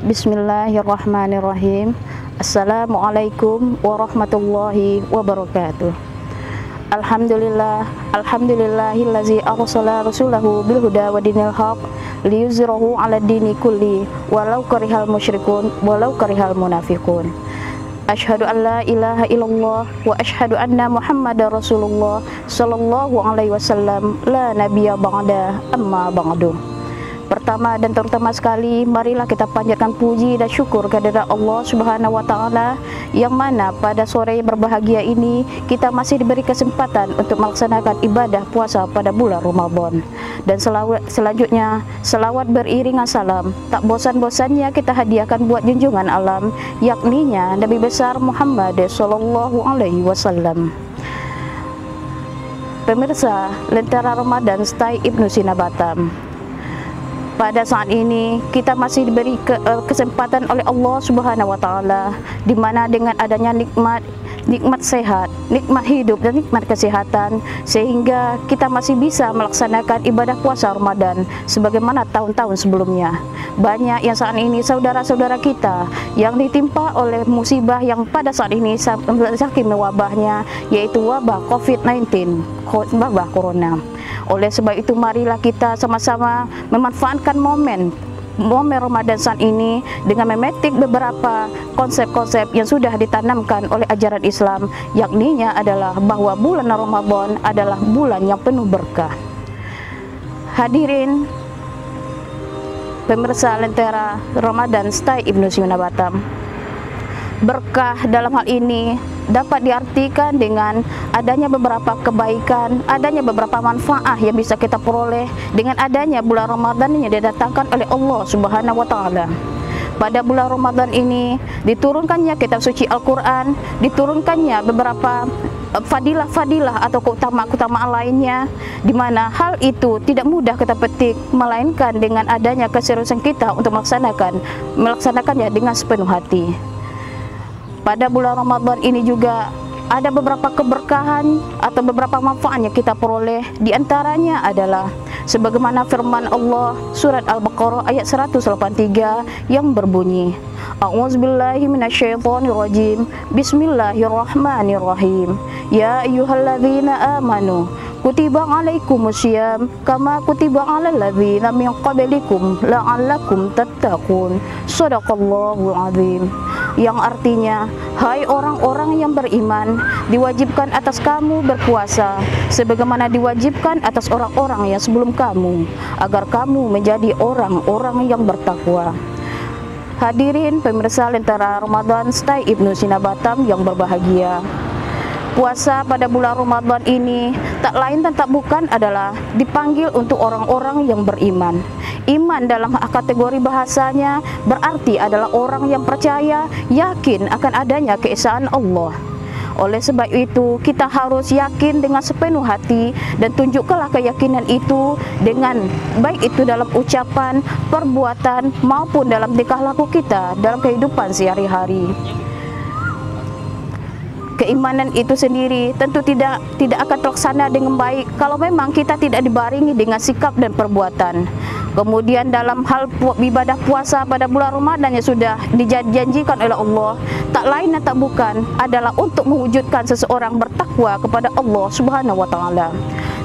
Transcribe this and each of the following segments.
Bismillahirrahmanirrahim. Assalamualaikum warahmatullahi wabarakatuh. Alhamdulillahillazi arsala rasulahu bil huda wa dinil haq liyuzhirahu 'ala dini kulli walau karihal musyrikun walau karihal munafiqun. Asyhadu an la ilaha illallah wa asyhadu anna Muhammadar Rasulullah sallallahu alaihi wasallam la nabiyya ba'da amma ba'du. Pertama dan terutama sekali, marilah kita panjatkan puji dan syukur kepada Allah Subhanahu wa taala yang mana pada sore berbahagia ini kita masih diberi kesempatan untuk melaksanakan ibadah puasa pada bulan Ramadan. Dan selanjutnya selawat beriringan salam tak bosan-bosannya kita hadiahkan buat junjungan alam, yakninya Nabi besar Muhammad sallallahu alaihi wasallam. Pemirsa Lentera Ramadan Stay Ibnu Sina Batam, pada saat ini kita masih diberi kesempatan oleh Allah Subhanahu wa taala, di mana dengan adanya nikmat sehat, nikmat hidup dan nikmat kesehatan, sehingga kita masih bisa melaksanakan ibadah puasa Ramadan sebagaimana tahun-tahun sebelumnya. Banyak yang saat ini saudara-saudara kita yang ditimpa oleh musibah yang pada saat ini saking wabahnya, yaitu wabah COVID-19, wabah corona. Oleh sebab itu marilah kita sama-sama memanfaatkan momen Ramadan saat ini dengan memetik beberapa konsep-konsep yang sudah ditanamkan oleh ajaran Islam, yakninya adalah bahwa bulan Ramadan adalah bulan yang penuh berkah. Hadirin pemirsa Lentera Ramadan Stay Ibnu Sina Batam, berkah dalam hal ini dapat diartikan dengan adanya beberapa kebaikan, adanya beberapa manfaat yang bisa kita peroleh dengan adanya bulan Ramadan yang didatangkan oleh Allah Subhanahu wa taala. Pada bulan Ramadan ini diturunkannya kitab suci Al-Qur'an, diturunkannya beberapa fadilah-fadilah atau keutamaan-keutamaan lainnya, di mana hal itu tidak mudah kita petik, melainkan dengan adanya keseriusan kita untuk melaksanakannya dengan sepenuh hati. Pada bulan Ramadan ini juga ada beberapa keberkahan atau beberapa manfaat yang kita peroleh. Di antaranya adalah sebagaimana firman Allah surat Al-Baqarah ayat 183 yang berbunyi, A'udzubillahi minasyaitonirrajim. Bismillahirrahmanirrahim. Ya ayyuhalladzina amanu kutiba alaikumusiyam kama kutiba alal ladzina min qablikum la'allakum tattaqun. Shadaqallahul azim. Yang artinya, hai orang-orang yang beriman, diwajibkan atas kamu berpuasa sebagaimana diwajibkan atas orang-orang yang sebelum kamu, agar kamu menjadi orang-orang yang bertakwa. Hadirin pemirsa Lentera Ramadan Stay Ibnu Sina Batam yang berbahagia, puasa pada bulan Ramadan ini tak lain dan tak bukan adalah dipanggil untuk orang-orang yang beriman. Iman dalam kategori bahasanya berarti adalah orang yang percaya, yakin akan adanya keesaan Allah. Oleh sebab itu kita harus yakin dengan sepenuh hati dan tunjukkanlah keyakinan itu dengan baik itu dalam ucapan, perbuatan maupun dalam tingkah laku kita dalam kehidupan sehari-hari. Keimanan itu sendiri tentu tidak akan terlaksana dengan baik kalau memang kita tidak dibarengi dengan sikap dan perbuatan. Kemudian dalam hal ibadah puasa pada bulan Ramadan yang sudah dijanjikan oleh Allah, tak lain dan tak bukan adalah untuk mewujudkan seseorang bertakwa kepada Allah Subhanahu wa taala.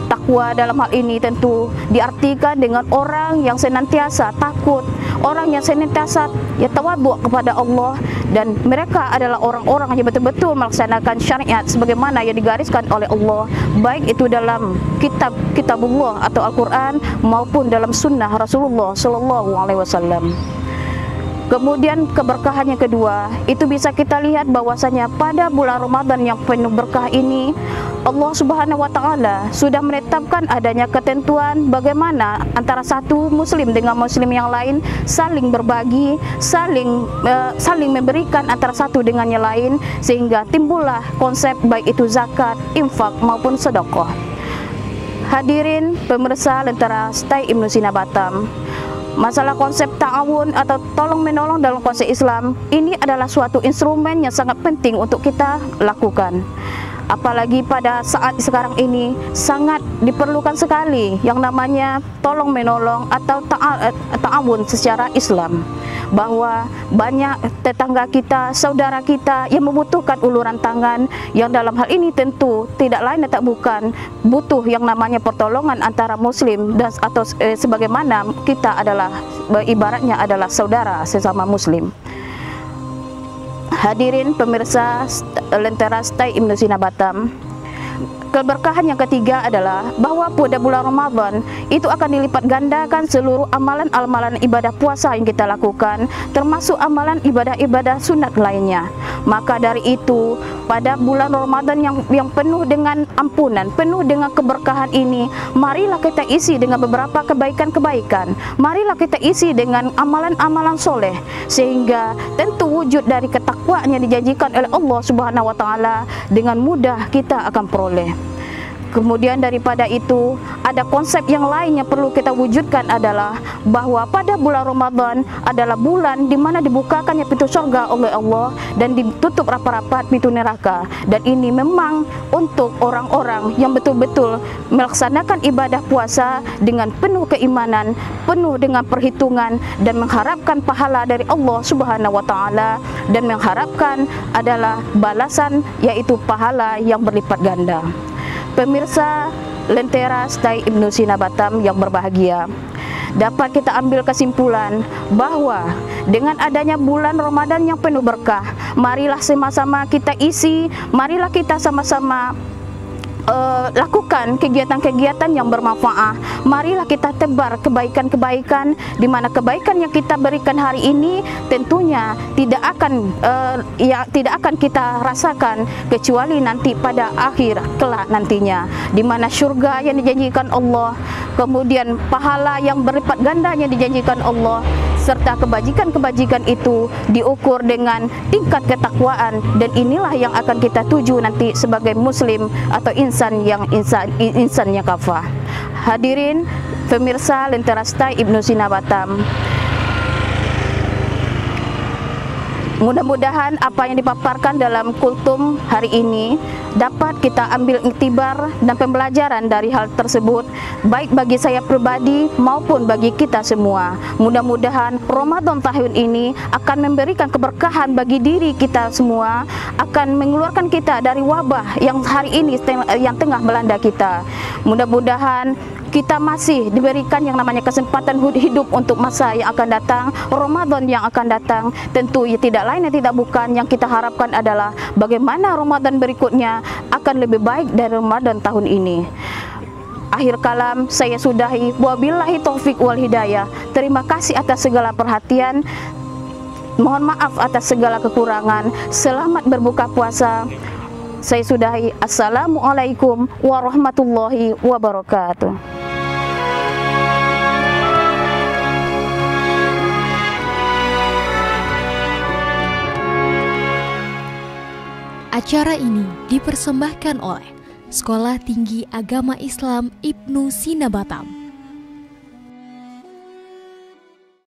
Takwa dalam hal ini tentu diartikan dengan orang yang senantiasa takut, orang yang senantiasa tawadhu kepada Allah, dan mereka adalah orang-orang yang betul-betul melaksanakan syariat sebagaimana yang digariskan oleh Allah, baik itu dalam kitabullah atau Al-Qur'an maupun dalam sunnah Rasulullah sallallahu alaihi wasallam. Kemudian keberkahan yang kedua, itu bisa kita lihat bahwasanya pada bulan Ramadan yang penuh berkah ini, Allah Subhanahu wa taala sudah menetapkan adanya ketentuan bagaimana antara satu muslim dengan muslim yang lain saling berbagi, saling memberikan antara satu dengan yang lain, sehingga timbullah konsep baik itu zakat, infak maupun sedekah. Hadirin pemirsa Lentera Stay Ibnu Sina Batam, masalah konsep ta'awun atau tolong menolong dalam konsep Islam ini adalah suatu instrumen yang sangat penting untuk kita lakukan. Apalagi pada saat sekarang ini sangat diperlukan sekali yang namanya tolong menolong atau ta'awun secara Islam, bahwa banyak tetangga kita, saudara kita yang membutuhkan uluran tangan, yang dalam hal ini tentu tidak lain dan tak bukan butuh yang namanya pertolongan antara muslim dan atau sebagaimana kita adalah ibaratnya adalah saudara sesama muslim. Hadirin pemirsa Lentera Stay Ibnu Sina Batam, keberkahan yang ketiga adalah bahwa pada bulan Ramadan itu akan dilipat gandakan seluruh amalan-amalan ibadah puasa yang kita lakukan, termasuk amalan ibadah-ibadah sunat lainnya. Maka dari itu, pada bulan Ramadan yang penuh dengan ampunan, penuh dengan keberkahan ini, marilah kita isi dengan beberapa kebaikan-kebaikan. Marilah kita isi dengan amalan-amalan soleh, sehingga tentu wujud dari ketakwaan yang dijanjikan oleh Allah Subhanahu wa Ta'ala dengan mudah kita akan peroleh. Kemudian daripada itu, ada konsep yang lain yang perlu kita wujudkan adalah bahwa pada bulan Ramadan adalah bulan di mana dibukakannya pintu surga oleh Allah dan ditutup rapat-rapat pintu neraka. Dan ini memang untuk orang-orang yang betul-betul melaksanakan ibadah puasa dengan penuh keimanan, penuh dengan perhitungan, dan mengharapkan pahala dari Allah Subhanahu wa Ta'ala, dan mengharapkan adalah balasan, yaitu pahala yang berlipat ganda. Pemirsa Lentera Stay Ibnu Sina Batam yang berbahagia, dapat kita ambil kesimpulan bahwa dengan adanya bulan Ramadan yang penuh berkah, marilah sama-sama kita isi, marilah kita sama-sama lakukan kegiatan-kegiatan yang bermanfaat. Marilah kita tebar kebaikan-kebaikan, di mana kebaikan yang kita berikan hari ini tentunya tidak akan kita rasakan kecuali nanti pada akhir kelak nantinya, di mana surga yang dijanjikan Allah, kemudian pahala yang berlipat ganda yang dijanjikan Allah, serta kebajikan-kebajikan itu diukur dengan tingkat ketakwaan, dan inilah yang akan kita tuju nanti sebagai muslim atau insan yang kafah. Hadirin pemirsa Lentera Stay Ibnu Sina Batam, mudah-mudahan apa yang dipaparkan dalam kultum hari ini dapat kita ambil iktibar dan pembelajaran dari hal tersebut, baik bagi saya pribadi maupun bagi kita semua. Mudah-mudahan Ramadan tahun ini akan memberikan keberkahan bagi diri kita semua, akan mengeluarkan kita dari wabah yang hari ini yang tengah melanda kita. Mudah-mudahan kita masih diberikan yang namanya kesempatan hidup untuk masa yang akan datang, Ramadan yang akan datang. Tentu ya tidak lain dan tidak bukan yang kita harapkan adalah bagaimana Ramadan berikutnya akan lebih baik dari Ramadan tahun ini. Akhir kalam saya sudahi, wabillahi taufik wal hidayah. Terima kasih atas segala perhatian, mohon maaf atas segala kekurangan. Selamat berbuka puasa. Saya sudahi. Assalamualaikum warahmatullahi wabarakatuh. Acara ini dipersembahkan oleh Sekolah Tinggi Agama Islam Ibnu Sina Batam.